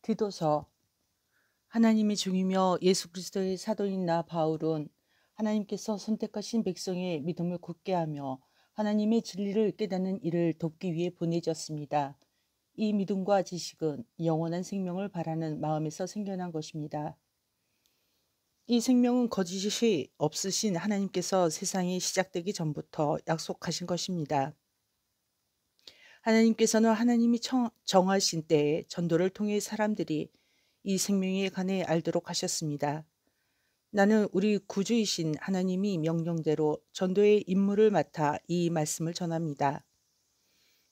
디도서. 하나님의 종이며 예수 그리스도의 사도인 나 바울은 하나님께서 선택하신 백성의 믿음을 굳게 하며 하나님의 진리를 깨닫는 일을 돕기 위해 보내졌습니다. 이 믿음과 지식은 영원한 생명을 바라는 마음에서 생겨난 것입니다. 이 생명은 거짓이 없으신 하나님께서 세상이 시작되기 전부터 약속하신 것입니다. 하나님께서는 하나님이 정하신 때에 전도를 통해 사람들이 이 생명에 관해 알도록 하셨습니다. 나는 우리 구주이신 하나님이 명령대로 전도의 임무를 맡아 이 말씀을 전합니다.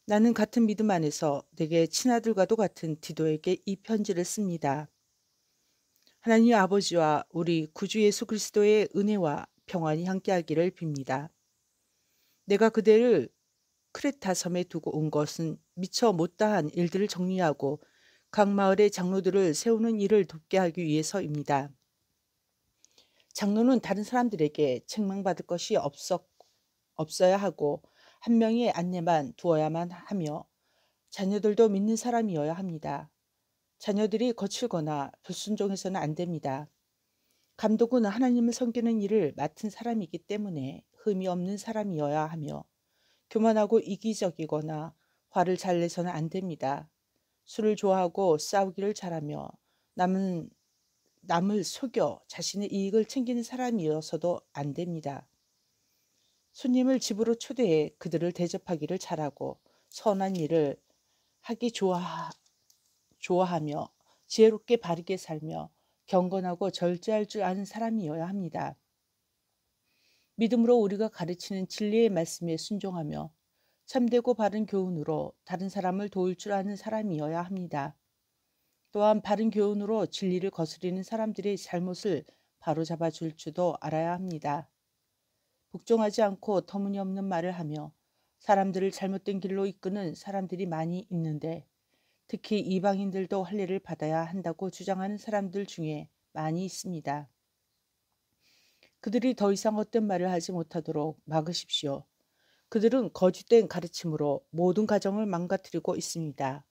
나는 같은 믿음 안에서 내게 친아들과도 같은 디도에게 이 편지를 씁니다. 하나님 아버지와 우리 구주 예수 그리스도의 은혜와 평안이 함께하기를 빕니다. 내가 그대를 크레타 섬에 두고 온 것은 미처 못다한 일들을 정리하고 각 마을의 장로들을 세우는 일을 돕게 하기 위해서입니다. 장로는 다른 사람들에게 책망받을 것이 없어야 하고 한 명의 안내만 두어야만 하며 자녀들도 믿는 사람이어야 합니다. 자녀들이 거칠거나 불순종해서는 안 됩니다. 감독은 하나님을 섬기는 일을 맡은 사람이기 때문에 흠이 없는 사람이어야 하며 교만하고 이기적이거나 화를 잘 내서는 안 됩니다. 술을 좋아하고 싸우기를 잘하며 남을 속여 자신의 이익을 챙기는 사람이어서도 안 됩니다. 손님을 집으로 초대해 그들을 대접하기를 잘하고 선한 일을 하기 좋아하며 지혜롭게 바르게 살며 경건하고 절제할 줄 아는 사람이어야 합니다. 믿음으로 우리가 가르치는 진리의 말씀에 순종하며 참되고 바른 교훈으로 다른 사람을 도울 줄 아는 사람이어야 합니다. 또한 바른 교훈으로 진리를 거스리는 사람들의 잘못을 바로잡아 줄 줄도 알아야 합니다. 복종하지 않고 터무니없는 말을 하며 사람들을 잘못된 길로 이끄는 사람들이 많이 있는데 특히 이방인들도 할례를 받아야 한다고 주장하는 사람들 중에 많이 있습니다. 그들이 더 이상 헛된 말을 하지 못하도록 막으십시오. 그들은 거짓된 가르침으로 모든 가정을 망가뜨리고 있습니다.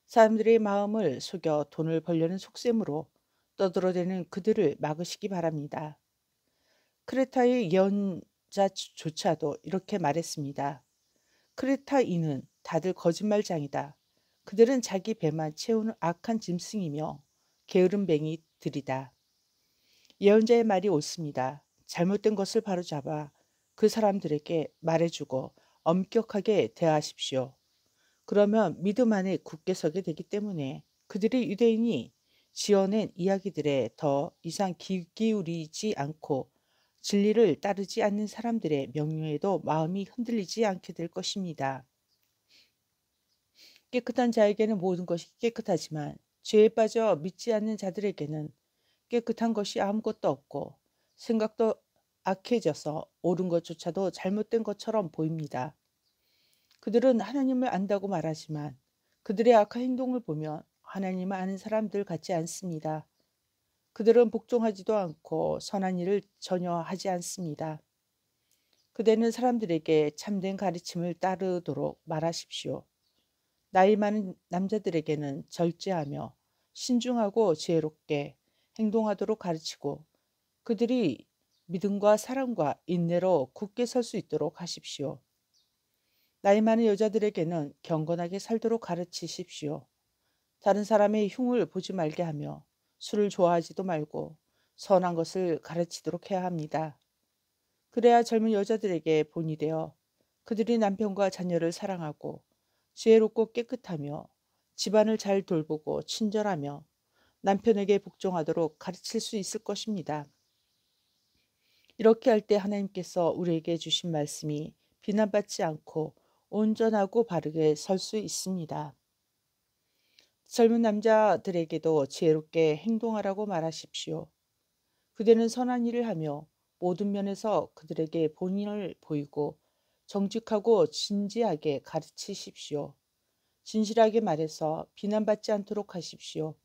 사람들의 마음을 속여 돈을 벌려는 속셈으로 떠들어대는 그들을 막으시기 바랍니다. 크레타의 예언자조차도 이렇게 말했습니다. 크레타인은 다들 거짓말장이다. 그들은 자기 배만 채우는 악한 짐승이며 게으름뱅이들이다. 예언자의 말이 옳습니다. 잘못된 것을 바로잡아 그 사람들에게 말해주고 엄격하게 대하십시오. 그러면 믿음 안에 굳게 서게 되기 때문에 그들이 유대인이 지어낸 이야기들에 더 이상 귀 기울이지 않고 진리를 따르지 않는 사람들의 명령에도 마음이 흔들리지 않게 될 것입니다. 깨끗한 자에게는 모든 것이 깨끗하지만 죄에 빠져 믿지 않는 자들에게는 깨끗한 것이 아무것도 없고 생각도 악해져서 옳은 것조차도 잘못된 것처럼 보입니다. 그들은 하나님을 안다고 말하지만 그들의 악한 행동을 보면 하나님을 아는 사람들 같지 않습니다. 그들은 복종하지도 않고 선한 일을 전혀 하지 않습니다. 그대는 사람들에게 참된 가르침을 따르도록 말하십시오. 나이 많은 남자들에게는 절제하며 신중하고 지혜롭게 행동하도록 가르치고 그들이 믿음과 사랑과 인내로 굳게 설 수 있도록 하십시오. 나이 많은 여자들에게는 경건하게 살도록 가르치십시오. 다른 사람의 흉을 보지 말게 하며 술을 좋아하지도 말고 선한 것을 가르치도록 해야 합니다. 그래야 젊은 여자들에게 본이 되어 그들이 남편과 자녀를 사랑하고 지혜롭고 깨끗하며 집안을 잘 돌보고 친절하며 남편에게 복종하도록 가르칠 수 있을 것입니다. 이렇게 할 때 하나님께서 우리에게 주신 말씀이 비난받지 않고 온전하고 바르게 설 수 있습니다. 젊은 남자들에게도 지혜롭게 행동하라고 말하십시오. 그대는 선한 일을 하며 모든 면에서 그들에게 본인을 보이고 정직하고 진지하게 가르치십시오. 진실하게 말해서 비난받지 않도록 하십시오.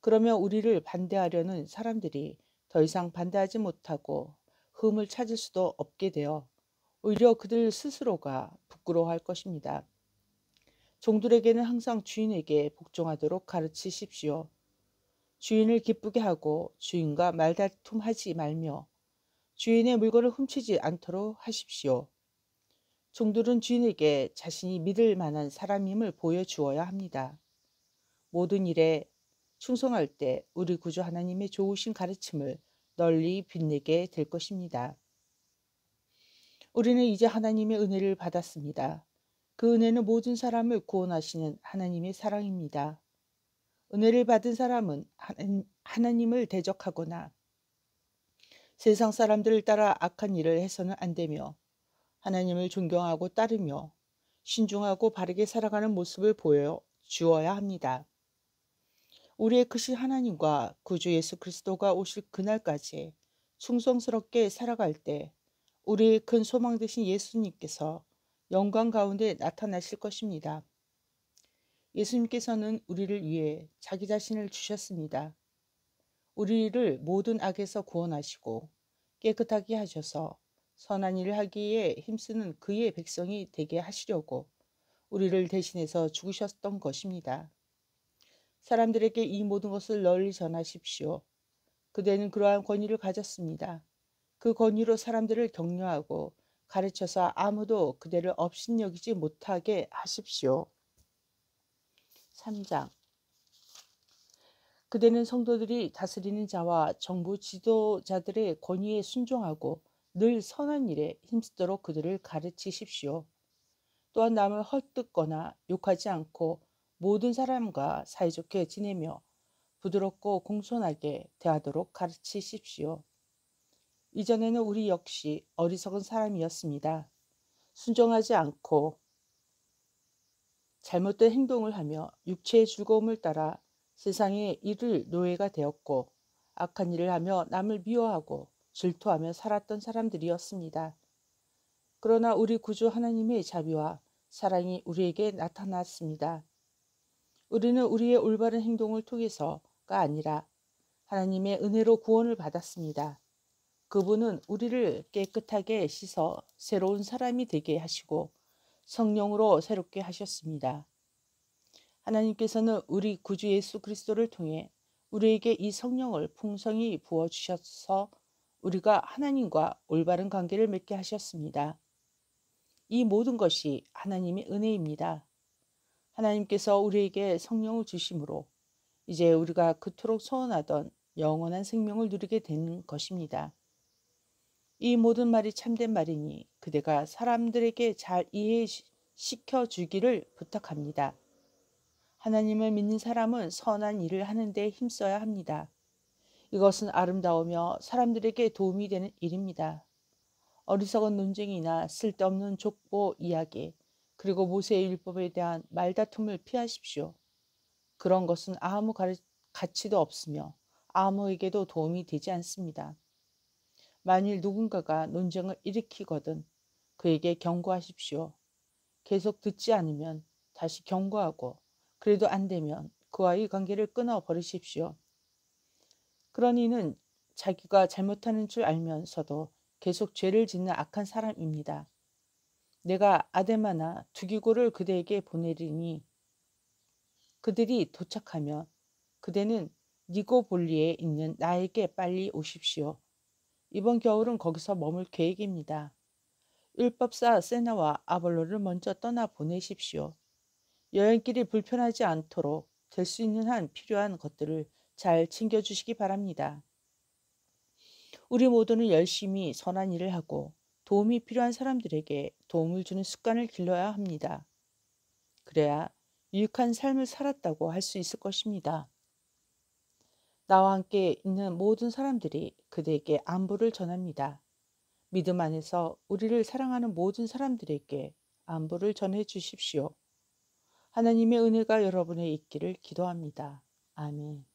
그러면 우리를 반대하려는 사람들이 더 이상 반대하지 못하고 흠을 찾을 수도 없게 되어 오히려 그들 스스로가 부끄러워할 것입니다. 종들에게는 항상 주인에게 복종하도록 가르치십시오. 주인을 기쁘게 하고 주인과 말다툼하지 말며 주인의 물건을 훔치지 않도록 하십시오. 종들은 주인에게 자신이 믿을 만한 사람임을 보여주어야 합니다. 모든 일에 충성할 때 우리 구주 하나님의 좋으신 가르침을 널리 빛내게 될 것입니다. 우리는 이제 하나님의 은혜를 받았습니다. 그 은혜는 모든 사람을 구원하시는 하나님의 사랑입니다. 은혜를 받은 사람은 하나님을 대적하거나 세상 사람들을 따라 악한 일을 해서는 안 되며 하나님을 존경하고 따르며 신중하고 바르게 살아가는 모습을 보여주어야 합니다. 우리의 크신 하나님과 구주 예수 그리스도가 오실 그날까지 충성스럽게 살아갈 때 우리의 큰 소망 되신 예수님께서 영광 가운데 나타나실 것입니다. 예수님께서는 우리를 위해 자기 자신을 주셨습니다. 우리를 모든 악에서 구원하시고 깨끗하게 하셔서 선한 일을 하기에 힘쓰는 그의 백성이 되게 하시려고 우리를 대신해서 죽으셨던 것입니다. 사람들에게 이 모든 것을 널리 전하십시오. 그대는 그러한 권위를 가졌습니다. 그 권위로 사람들을 격려하고 가르쳐서 아무도 그대를 업신여기지 못하게 하십시오. 3장. 그대는 성도들이 다스리는 자와 정부 지도자들의 권위에 순종하고 늘 선한 일에 힘쓰도록 그들을 가르치십시오. 또한 남을 헐뜯거나 욕하지 않고 모든 사람과 사이좋게 지내며 부드럽고 공손하게 대하도록 가르치십시오. 이전에는 우리 역시 어리석은 사람이었습니다. 순종하지 않고 잘못된 행동을 하며 육체의 즐거움을 따라 세상에 이를 노예가 되었고 악한 일을 하며 남을 미워하고 질투하며 살았던 사람들이었습니다. 그러나 우리 구주 하나님의 자비와 사랑이 우리에게 나타났습니다. 우리는 우리의 올바른 행동을 통해서가 아니라 하나님의 은혜로 구원을 받았습니다. 그분은 우리를 깨끗하게 씻어 새로운 사람이 되게 하시고 성령으로 새롭게 하셨습니다. 하나님께서는 우리 구주 예수 그리스도를 통해 우리에게 이 성령을 풍성히 부어주셔서 우리가 하나님과 올바른 관계를 맺게 하셨습니다. 이 모든 것이 하나님의 은혜입니다. 하나님께서 우리에게 성령을 주심으로 이제 우리가 그토록 소원하던 영원한 생명을 누리게 된 것입니다. 이 모든 말이 참된 말이니 그대가 사람들에게 잘 이해시켜 주기를 부탁합니다. 하나님을 믿는 사람은 선한 일을 하는 데 힘써야 합니다. 이것은 아름다우며 사람들에게 도움이 되는 일입니다. 어리석은 논쟁이나 쓸데없는 족보 이야기, 그리고 모세의 율법에 대한 말다툼을 피하십시오. 그런 것은 아무 가치도 없으며 아무에게도 도움이 되지 않습니다. 만일 누군가가 논쟁을 일으키거든 그에게 경고하십시오. 계속 듣지 않으면 다시 경고하고 그래도 안 되면 그와의 관계를 끊어 버리십시오. 그런 이는 자기가 잘못하는 줄 알면서도 계속 죄를 짓는 악한 사람입니다. 내가 아데마나 두기고를 그대에게 보내리니 그들이 도착하면 그대는 니고볼리에 있는 나에게 빨리 오십시오. 이번 겨울은 거기서 머물 계획입니다. 율법사 세나와 아볼로를 먼저 떠나 보내십시오. 여행길이 불편하지 않도록 될 수 있는 한 필요한 것들을 잘 챙겨주시기 바랍니다. 우리 모두는 열심히 선한 일을 하고 도움이 필요한 사람들에게 도움을 주는 습관을 길러야 합니다. 그래야 유익한 삶을 살았다고 할 수 있을 것입니다. 나와 함께 있는 모든 사람들이 그대에게 안부를 전합니다. 믿음 안에서 우리를 사랑하는 모든 사람들에게 안부를 전해 주십시오. 하나님의 은혜가 여러분에 있기를 기도합니다. 아멘.